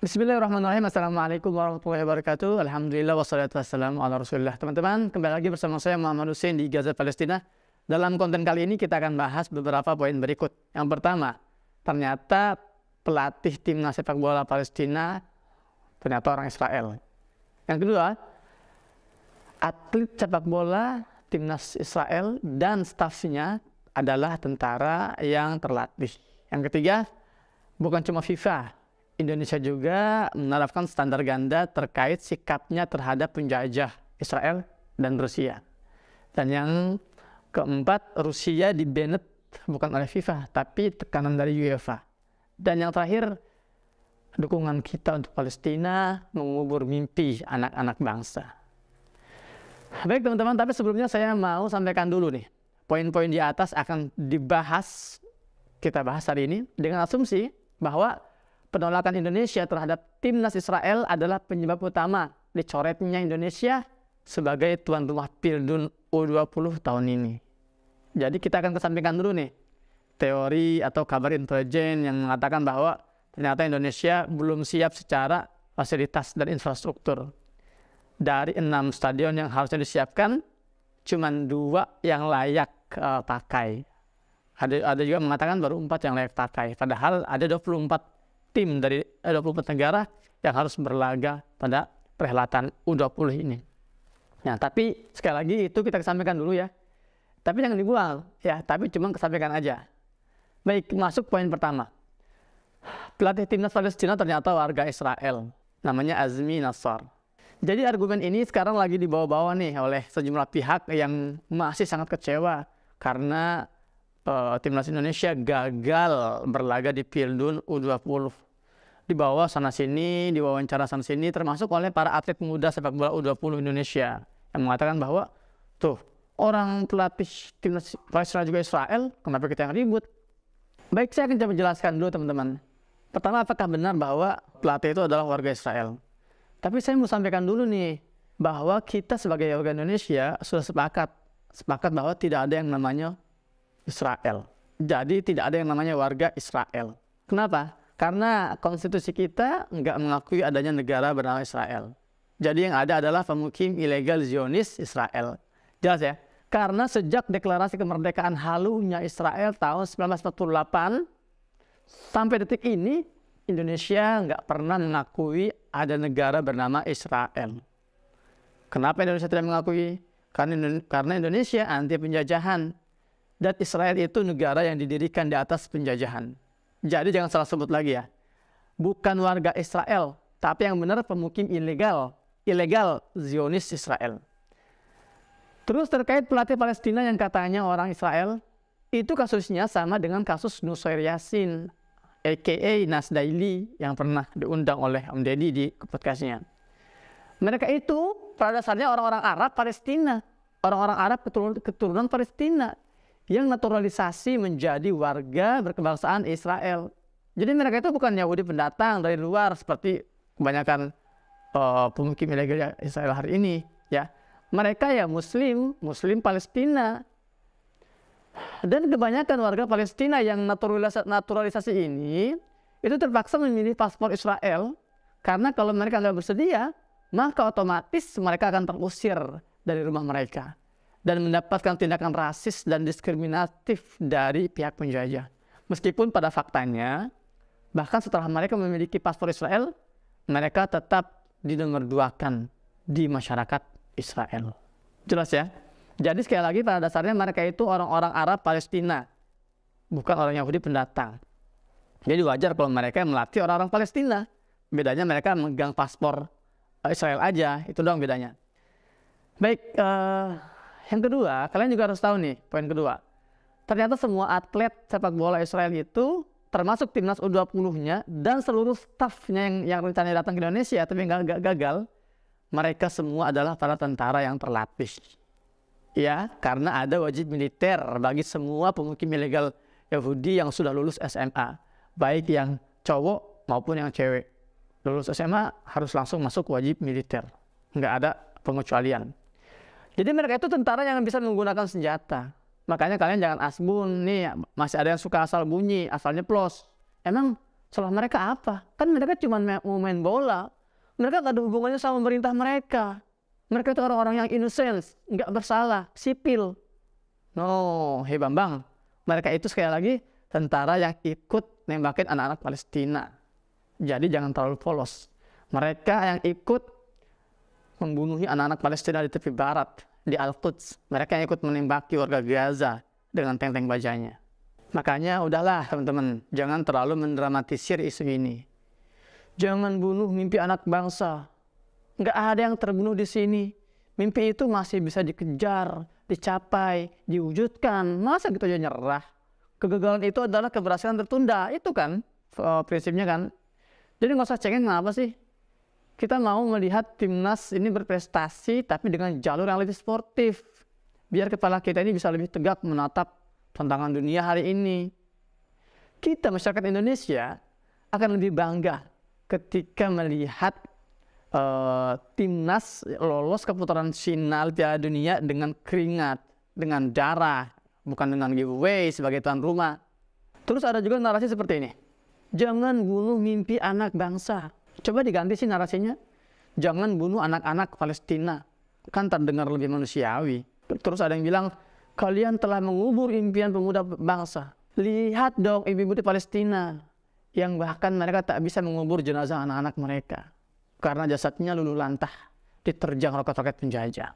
Bismillahirrahmanirrahim. Assalamualaikum warahmatullahi wabarakatuh. Alhamdulillah wassalatu wassalamu ala rasulillah. Teman-teman, kembali lagi bersama saya Muhammad Hussein di Gaza, Palestina. Dalam konten kali ini kita akan bahas beberapa poin berikut. Yang pertama, ternyata pelatih timnas sepak bola Palestina ternyata orang Israel. Yang kedua, atlet sepak bola timnas Israel dan stafnya adalah tentara yang terlatih. Yang ketiga, bukan cuma FIFA, Indonesia juga menerapkan standar ganda terkait sikapnya terhadap penjajah Israel dan Rusia. Dan yang keempat, Rusia di-banned bukan oleh FIFA, tapi tekanan dari UEFA. Dan yang terakhir, dukungan kita untuk Palestina mengubur mimpi anak-anak bangsa. Baik teman-teman, tapi sebelumnya saya mau sampaikan dulu nih, poin-poin di atas akan kita bahas hari ini dengan asumsi bahwa penolakan Indonesia terhadap timnas Israel adalah penyebab utama dicoretnya Indonesia sebagai tuan rumah Piala U20 tahun ini. Jadi kita akan kesampingkan dulu nih teori atau kabar intelijen yang mengatakan bahwa ternyata Indonesia belum siap secara fasilitas dan infrastruktur. Dari 6 stadion yang harusnya disiapkan, cuma 2 yang layak pakai. Ada juga mengatakan baru 4 yang layak pakai. Padahal ada 24 tim dari 24 negara yang harus berlaga pada perhelatan U20 ini. Nah, tapi sekali lagi itu kita kesampingkan dulu ya. Tapi jangan dibuang ya, tapi cuma kesampingkan aja. Baik, masuk poin pertama. Pelatih timnas Palestina ternyata warga Israel, namanya Azmi Nassar. Jadi argumen ini sekarang lagi dibawa-bawa nih oleh sejumlah pihak yang masih sangat kecewa karena timnas Indonesia gagal berlaga di Piala U20. Dibawa sana-sini, diwawancara sana-sini, termasuk oleh para atlet muda sepak bola U20 Indonesia yang mengatakan bahwa tuh, orang pelatih timnas Palestina juga Israel, kenapa kita yang ribut? Baik, saya akan coba jelaskan dulu teman-teman. Pertama, apakah benar bahwa pelatih itu adalah warga Israel? Tapi saya mau sampaikan dulu nih, bahwa kita sebagai warga Indonesia sudah sepakat bahwa tidak ada yang namanya Israel. Jadi tidak ada yang namanya warga Israel. Kenapa? Karena konstitusi kita nggak mengakui adanya negara bernama Israel. Jadi yang ada adalah pemukim ilegal Zionis Israel. Jelas ya? Karena sejak deklarasi kemerdekaan halunya Israel tahun 1948 sampai detik ini, Indonesia nggak pernah mengakui ada negara bernama Israel. Kenapa Indonesia tidak mengakui? Karena Indonesia anti penjajahan. Dan Israel itu negara yang didirikan di atas penjajahan. Jadi jangan salah sebut lagi ya. Bukan warga Israel, tapi yang benar pemukim ilegal Zionis Israel. Terus terkait pelatih Palestina yang katanya orang Israel, itu kasusnya sama dengan kasus Nusair Yassin, a.k.a. Nas Daily, yang pernah diundang oleh Om Deddy di podcastnya. Mereka itu pada dasarnya orang-orang Arab Palestina, orang-orang Arab keturunan Palestina, yang naturalisasi menjadi warga berkebangsaan Israel. Jadi mereka itu bukan Yahudi pendatang dari luar seperti kebanyakan pemukim ilegal Israel hari ini, ya. Mereka ya Muslim Palestina. Dan kebanyakan warga Palestina yang naturalisasi ini itu terpaksa memilih paspor Israel karena kalau mereka nggak bersedia, maka otomatis mereka akan terusir dari rumah mereka dan mendapatkan tindakan rasis dan diskriminatif dari pihak penjajah. Meskipun pada faktanya, bahkan setelah mereka memiliki paspor Israel, mereka tetap dinomorduakan di masyarakat Israel. Jelas ya? Jadi sekali lagi pada dasarnya mereka itu orang-orang Arab Palestina, bukan orang Yahudi pendatang. Jadi wajar kalau mereka melatih orang-orang Palestina. Bedanya mereka memegang paspor Israel aja, itu doang bedanya. Baik, yang kedua, kalian juga harus tahu nih, poin kedua. Ternyata semua atlet sepak bola Israel itu, termasuk timnas U20-nya dan seluruh stafnya yang rencananya datang ke Indonesia tapi nggak gagal, mereka semua adalah para tentara yang terlatih. Ya, karena ada wajib militer bagi semua pemukim ilegal Yahudi yang sudah lulus SMA, baik yang cowok maupun yang cewek. Lulus SMA harus langsung masuk wajib militer, nggak ada pengecualian. Jadi mereka itu tentara yang bisa menggunakan senjata. Makanya kalian jangan asbun nih, masih ada yang suka asal bunyi, asal nyeplos. Emang Salah mereka apa? Kan mereka cuma mau main bola. Mereka gak ada hubungannya sama pemerintah mereka. Mereka itu orang-orang yang innocent, nggak bersalah, sipil. No, hei Bambang. Mereka itu sekali lagi tentara yang ikut nembakin anak-anak Palestina. Jadi jangan terlalu polos. Mereka yang ikut membunuhi anak-anak Palestina di tepi barat, di Al-Quds. Mereka yang ikut menembaki warga Gaza dengan tank-tank bajanya. Makanya udahlah teman-teman, jangan terlalu mendramatisir isu ini. Jangan bunuh mimpi anak bangsa. Nggak ada yang terbunuh di sini. Mimpi itu masih bisa dikejar, dicapai, diwujudkan. Masa gitu aja nyerah? Kegagalan itu adalah keberhasilan tertunda. Itu kan prinsipnya kan. Jadi nggak usah cengeng, kenapa sih? Kita mau melihat timnas ini berprestasi tapi dengan jalur yang lebih sportif. Biar kepala kita ini bisa lebih tegak menatap tantangan dunia hari ini. Kita masyarakat Indonesia akan lebih bangga ketika melihat timnas lolos ke putaran final Piala Dunia dengan keringat, dengan darah, bukan dengan giveaway sebagai tuan rumah. Terus ada juga narasi seperti ini. Jangan bunuh mimpi anak bangsa. Coba diganti sih narasinya. Jangan bunuh anak-anak Palestina. Kan terdengar lebih manusiawi. Terus ada yang bilang, kalian telah mengubur impian pemuda bangsa. Lihat dong ibu-ibu di Palestina. Yang bahkan mereka tak bisa mengubur jenazah anak-anak mereka. Karena jasadnya luluh lantah diterjang roket-roket penjajah.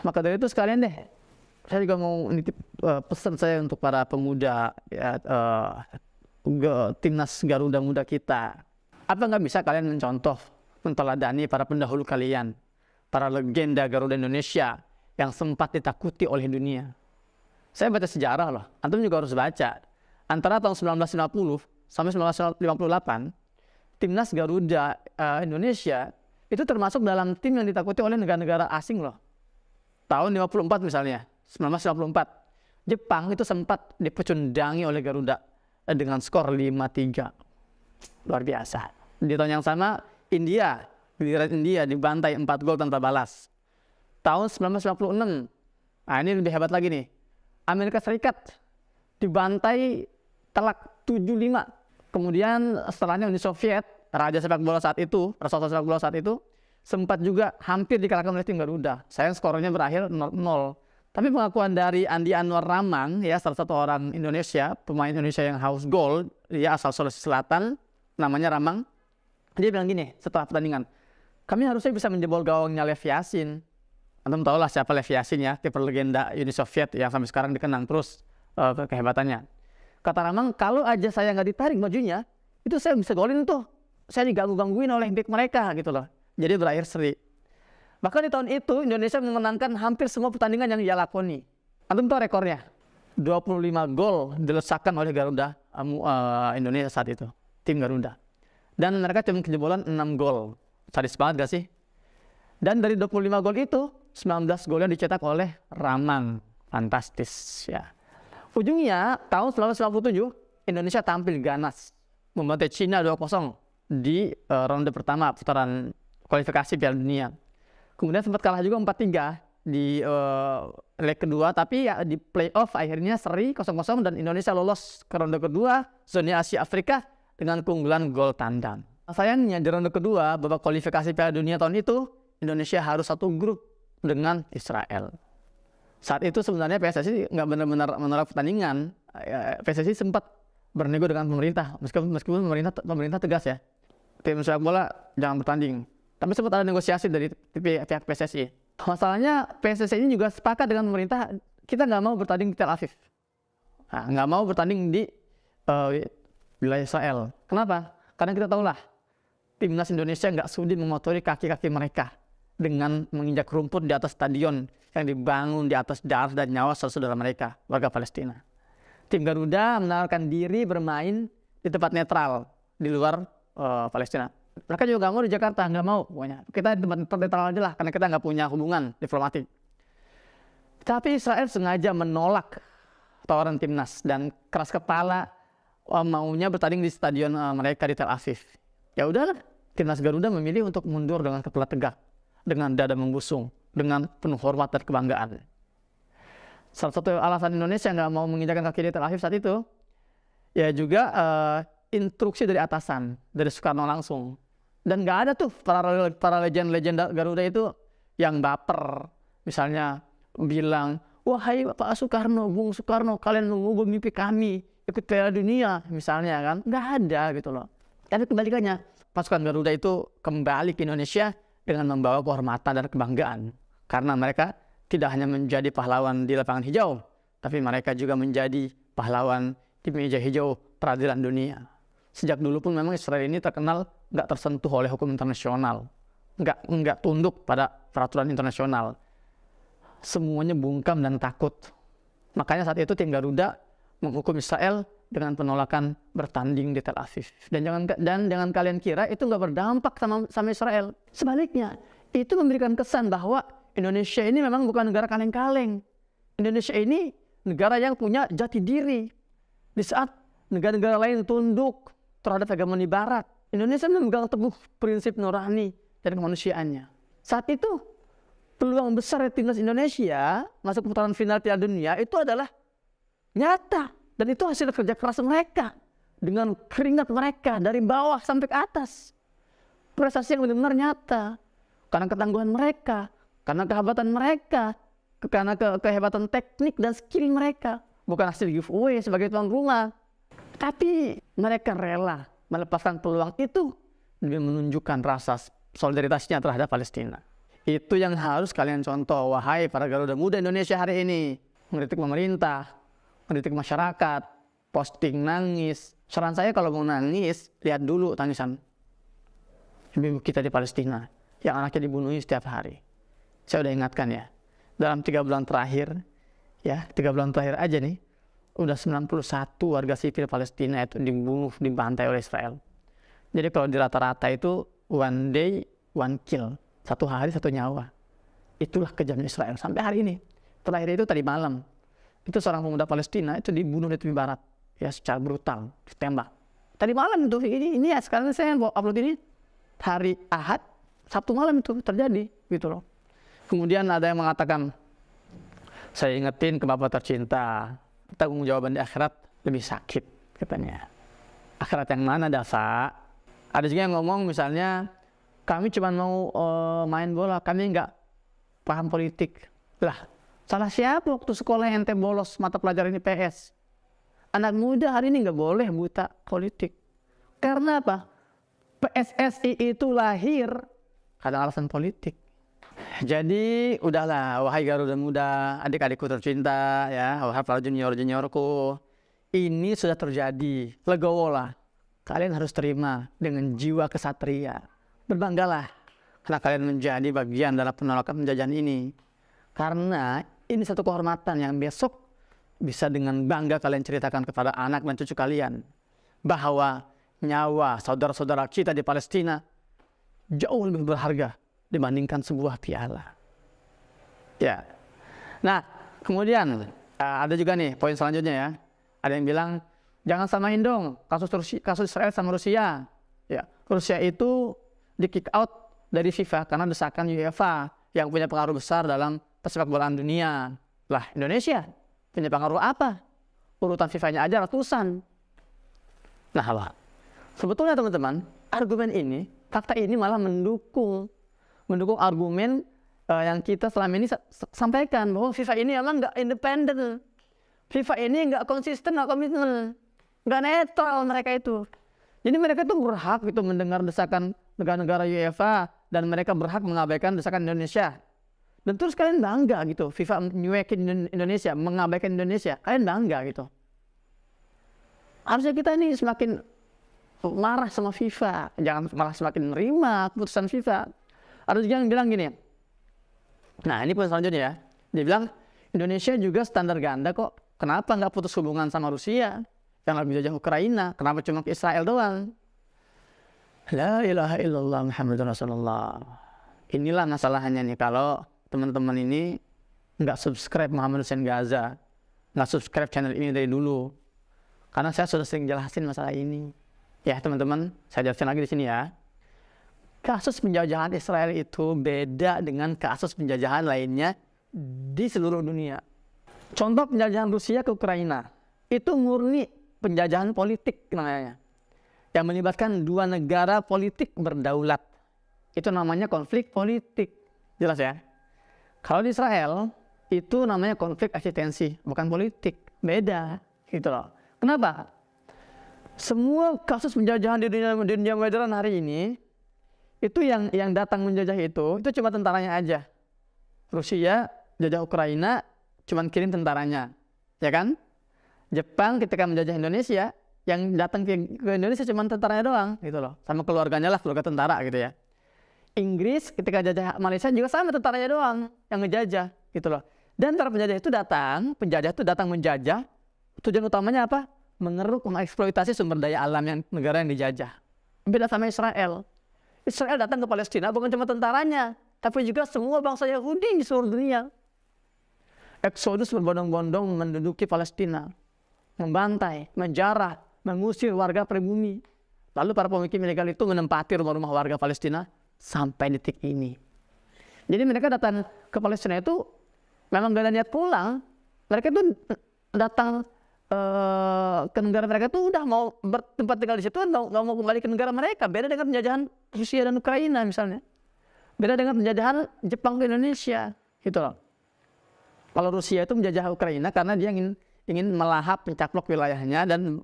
Maka dari itu sekalian deh, saya juga mau nitip pesan saya untuk para pemuda ya, timnas Garuda Muda kita. Apa nggak bisa kalian mencontoh, menteladani para pendahulu kalian, para legenda Garuda Indonesia yang sempat ditakuti oleh dunia? Saya baca sejarah loh, antum juga harus baca. Antara tahun 1950 sampai 1958, timnas Garuda Indonesia itu termasuk dalam tim yang ditakuti oleh negara-negara asing loh. Tahun 54 misalnya, 1954, Jepang itu sempat dipecundangi oleh Garuda dengan skor 5-3. Luar biasa. Di tahun yang sama, India dibantai 4 gol tanpa balas. Tahun 1956, nah ini lebih hebat lagi nih, Amerika Serikat dibantai telak 7-5. Kemudian setelahnya Uni Soviet, raja sepak bola saat itu, sempat juga hampir dikalahkan oleh tim Garuda. Sayang skornya berakhir 0-0. Tapi pengakuan dari Andi Anwar Ramang, ya salah satu orang Indonesia, pemain Indonesia yang haus gol, dia asal Sulawesi Selatan, namanya Ramang. Dia bilang gini setelah pertandingan, kami harusnya bisa menjebol gawangnya Lev Yassin. Antum tahu lah siapa Lev Yassin ya, kiper legenda Uni Soviet yang sampai sekarang dikenang terus kehebatannya. Kata Ramang, kalau aja saya nggak ditarik bajunya, itu saya bisa golin tuh. Saya diganggu-gangguin oleh back mereka gitu loh. Jadi berakhir seri. Bahkan di tahun itu Indonesia memenangkan hampir semua pertandingan yang ia lakoni. Antum tahu rekornya? 25 gol dilesakan oleh Garuda Indonesia saat itu, tim Garuda. Dan mereka cuma kejebolan 6 gol. Sadis banget gak sih? Dan dari 25 gol itu, 19 golnya dicetak oleh Ramang. Fantastis ya. Ujungnya tahun 1997 Indonesia tampil ganas membantai Cina 2-0 di ronde pertama putaran kualifikasi Piala Dunia. Kemudian sempat kalah juga 4-3 di leg kedua, tapi ya di playoff akhirnya seri 0-0 dan Indonesia lolos ke ronde kedua zona Asia Afrika dengan keunggulan gol tandang. Sayangnya di ronde kedua babak kualifikasi Piala Dunia tahun itu Indonesia harus satu grup dengan Israel. Saat itu sebenarnya PSSI nggak benar-benar menolak pertandingan. PSSI sempat bernego dengan pemerintah, meskipun pemerintah tegas ya, tim sepak bola jangan bertanding. Tapi sempat ada negosiasi dari pihak PSSI. Masalahnya PSSI ini juga sepakat dengan pemerintah, kita nggak mau bertanding di Tel Aviv, nggak mau bertanding di wilayah Israel. Kenapa? Karena kita tahulah timnas Indonesia nggak sudi mengotori kaki-kaki mereka dengan menginjak rumput di atas stadion yang dibangun di atas darah dan nyawa saudara mereka, warga Palestina. Tim Garuda menawarkan diri bermain di tempat netral di luar Palestina. Mereka juga nggak mau di Jakarta, nggak mau pokoknya. Kita di tempat netral aja lah, karena kita nggak punya hubungan diplomatik. Tapi Israel sengaja menolak tawaran timnas dan keras kepala maunya bertanding di stadion mereka di Tel Aviv. Ya udahlah, timnas Garuda memilih untuk mundur dengan kepala tegak, dengan dada membusung, dengan penuh hormat dan kebanggaan. Salah satu alasan Indonesia nggak mau menginjakkan kaki di Tel Aviv saat itu, ya juga instruksi dari atasan, dari Soekarno langsung. Dan nggak ada tuh para legenda Garuda itu yang baper, misalnya bilang, wahai Pak Soekarno, Bung Soekarno, kalian mengubah mimpi kami ikut Piala Dunia, misalnya kan, nggak ada gitu loh. Tapi kebalikannya, pasukan Garuda itu kembali ke Indonesia dengan membawa kehormatan dan kebanggaan, karena mereka tidak hanya menjadi pahlawan di lapangan hijau, tapi mereka juga menjadi pahlawan di meja hijau peradilan dunia. Sejak dulu pun memang Israel ini terkenal nggak tersentuh oleh hukum internasional, nggak tunduk pada peraturan internasional. Semuanya bungkam dan takut. Makanya saat itu tim Garuda menghukum Israel dengan penolakan bertanding di Tel Aviv. Dan jangan kalian kira itu nggak berdampak sama Israel. Sebaliknya, itu memberikan kesan bahwa Indonesia ini memang bukan negara kaleng-kaleng. Indonesia ini negara yang punya jati diri. Di saat negara-negara lain tunduk terhadap hegemoni Barat, Indonesia memegang teguh prinsip nurani dan kemanusiaannya. Saat itu, peluang besar timnas Indonesia masuk putaran final Piala Dunia itu adalah nyata. Dan itu hasil kerja keras mereka. Dengan keringat mereka dari bawah sampai ke atas. Prestasi yang benar-benar nyata. Karena ketangguhan mereka. Karena kehebatan mereka. Karena kehebatan teknik dan skill mereka. Bukan hasil giveaway sebagai tuan rumah. Tapi mereka rela melepaskan peluang itu demi menunjukkan rasa solidaritasnya terhadap Palestina. Itu yang harus kalian contoh, wahai para Garuda Muda Indonesia hari ini. Mengkritik pemerintah, mengkritik masyarakat, posting nangis. Saran saya kalau mau nangis, lihat dulu tangisan ibu kita di Palestina yang anaknya dibunuh setiap hari. Saya udah ingatkan ya, dalam 3 bulan terakhir, ya 3 bulan terakhir aja nih, udah 91 warga sipil Palestina itu dibunuh, dibantai oleh Israel. Jadi kalau di rata-rata itu one day, one kill. 1 hari 1 nyawa. Itulah kejamnya Israel sampai hari ini. Terakhir itu tadi malam. Itu seorang pemuda Palestina itu dibunuh di tepi barat. Ya secara brutal, ditembak. Tadi malam itu, ini ya sekarang saya upload ini hari Ahad, Sabtu malam itu terjadi gitu loh. Kemudian ada yang mengatakan, saya ingetin ke Bapak tercinta, tanggung-jawaban di akhirat lebih sakit katanya. Akhirat yang mana Dasa? Ada juga yang ngomong misalnya, kami cuma mau main bola, kami nggak paham politik. Lah, salah siapa waktu sekolah ente bolos mata pelajaran IPS? Anak muda hari ini nggak boleh buta politik. Karena apa? PSSI itu lahir karena alasan politik. Jadi udahlah, wahai Garuda Muda, adik-adikku tercinta, ya, wahai para junior-juniorku, ini sudah terjadi. Legowolah, kalian harus terima dengan jiwa kesatria. Berbanggalah, karena kalian menjadi bagian dalam penolakan penjajahan ini. Karena ini satu kehormatan yang besok bisa dengan bangga kalian ceritakan kepada anak dan cucu kalian. Bahwa nyawa saudara-saudara kita di Palestina jauh lebih berharga dibandingkan sebuah piala. Ya. Nah, kemudian ada juga nih poin selanjutnya ya. Ada yang bilang jangan samain dong kasus Israel sama Rusia. Ya, Rusia itu di kick out dari FIFA karena desakan UEFA yang punya pengaruh besar dalam persepak bolaan dunia. Lah, Indonesia punya pengaruh apa? Urutan FIFA-nya aja ratusan. Nah, lah. Sebetulnya teman-teman, argumen ini, fakta ini malah mendukung argumen yang kita selama ini sampaikan bahwa FIFA ini emang nggak independen, FIFA ini nggak konsisten, nggak komitmen, nggak netral mereka itu. Jadi mereka tuh berhak itu mendengar desakan negara-negara UEFA dan mereka berhak mengabaikan desakan Indonesia. Dan terus kalian bangga gitu, FIFA nyuekin Indonesia, mengabaikan Indonesia, kalian bangga gitu. Harusnya kita ini semakin marah sama FIFA, jangan malah semakin menerima keputusan FIFA. Ada juga yang bilang gini, nah ini poin selanjutnya ya, dia bilang Indonesia juga standar ganda kok, kenapa nggak putus hubungan sama Rusia yang lagi menjajah Ukraina, kenapa cuma ke Israel doang? La ilaha illallah Muhammadur Rasulullah. Inilah masalahnya nih kalau teman-teman ini nggak subscribe Muhammad Hussein Gaza, nggak subscribe channel ini dari dulu, karena saya sudah sering jelasin masalah ini. Ya teman-teman, saya jelasin lagi di sini ya. Kasus penjajahan Israel itu beda dengan kasus penjajahan lainnya di seluruh dunia. Contoh penjajahan Rusia ke Ukraina itu murni penjajahan politik namanya, yang melibatkan dua negara politik berdaulat. Itu namanya konflik politik. Jelas ya? Kalau di Israel, itu namanya konflik eksistensi, bukan politik. Beda, gitu loh. Kenapa? Semua kasus penjajahan di dunia modern hari ini, itu yang datang menjajah itu cuma tentaranya aja. Rusia jajah Ukraina, cuma kirim tentaranya, ya kan? Jepang ketika menjajah Indonesia, yang datang ke Indonesia cuma tentaranya doang, gitu loh. Sama keluarganya lah, keluarga tentara gitu ya. Inggris ketika jajah Malaysia juga sama, tentaranya doang yang ngejajah, gitu loh. Dan para penjajah itu datang menjajah, tujuan utamanya apa? Mengeruk, mengeksploitasi sumber daya alam yang negara yang dijajah. Beda sama Israel. Israel datang ke Palestina bukan cuma tentaranya, tapi juga semua bangsa Yahudi di seluruh dunia. Eksodus berbondong-bondong menduduki Palestina, membantai, menjarah, mengusir warga pribumi. Lalu para pemukim ilegal itu menempati rumah-rumah warga Palestina sampai detik ini. Jadi mereka datang ke Palestina itu memang gak ada niat pulang. Mereka itu datang ke negara mereka tuh udah mau bertempat tinggal di situ, nggak mau kembali ke negara mereka. Beda dengan penjajahan Rusia dan Ukraina misalnya. Beda dengan penjajahan Jepang ke Indonesia, gitu loh. Kalau Rusia itu menjajah Ukraina karena dia ingin melahap, mencaplok wilayahnya dan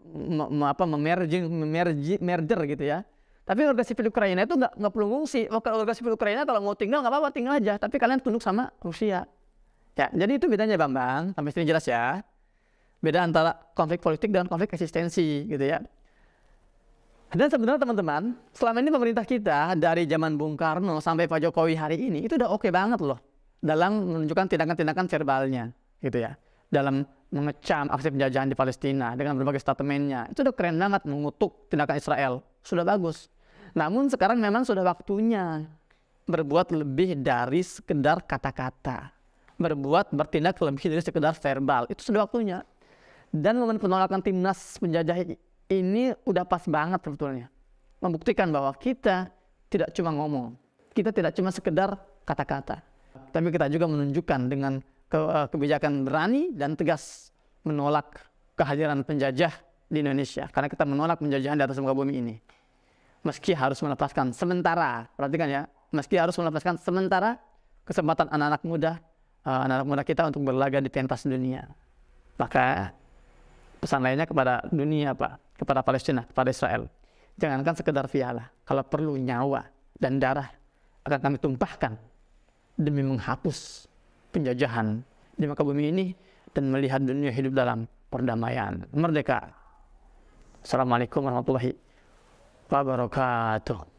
merger gitu ya. Tapi warga sipil Ukraina itu nggak perlu ngungsi. Warga sipil Ukraina kalau mau tinggal nggak apa-apa, tinggal aja. Tapi kalian tunduk sama Rusia. Ya, jadi itu bedanya Bambang. Sampai sini jelas ya. Beda antara konflik politik dan konflik eksistensi gitu ya. Dan sebenarnya teman-teman, selama ini pemerintah kita dari zaman Bung Karno sampai Pak Jokowi hari ini itu udah oke banget loh dalam menunjukkan tindakan-tindakan verbalnya gitu ya. Dalam mengecam aksi penjajahan di Palestina dengan berbagai statementnya. Itu udah keren banget mengutuk tindakan Israel. Sudah bagus. Namun sekarang memang sudah waktunya berbuat lebih dari sekedar kata-kata. Bertindak lebih dari sekedar verbal. Itu sudah waktunya. Dan momen penolakan timnas penjajah ini udah pas banget sebetulnya. Membuktikan bahwa kita tidak cuma ngomong. Kita tidak cuma sekedar kata-kata. Tapi kita juga menunjukkan dengan kebijakan berani dan tegas menolak kehadiran penjajah di Indonesia. Karena kita menolak penjajahan di atas muka bumi ini. Meski harus melepaskan sementara, perhatikan ya, meski harus melepaskan sementara kesempatan anak-anak muda kita untuk berlaga di pentas dunia. Maka pesan lainnya kepada dunia, kepada Palestina, kepada Israel. Jangankan sekedar piala, kalau perlu nyawa dan darah akan kami tumpahkan demi menghapus penjajahan di muka bumi ini dan melihat dunia hidup dalam perdamaian, merdeka. Assalamualaikum warahmatullahi wabarakatuh.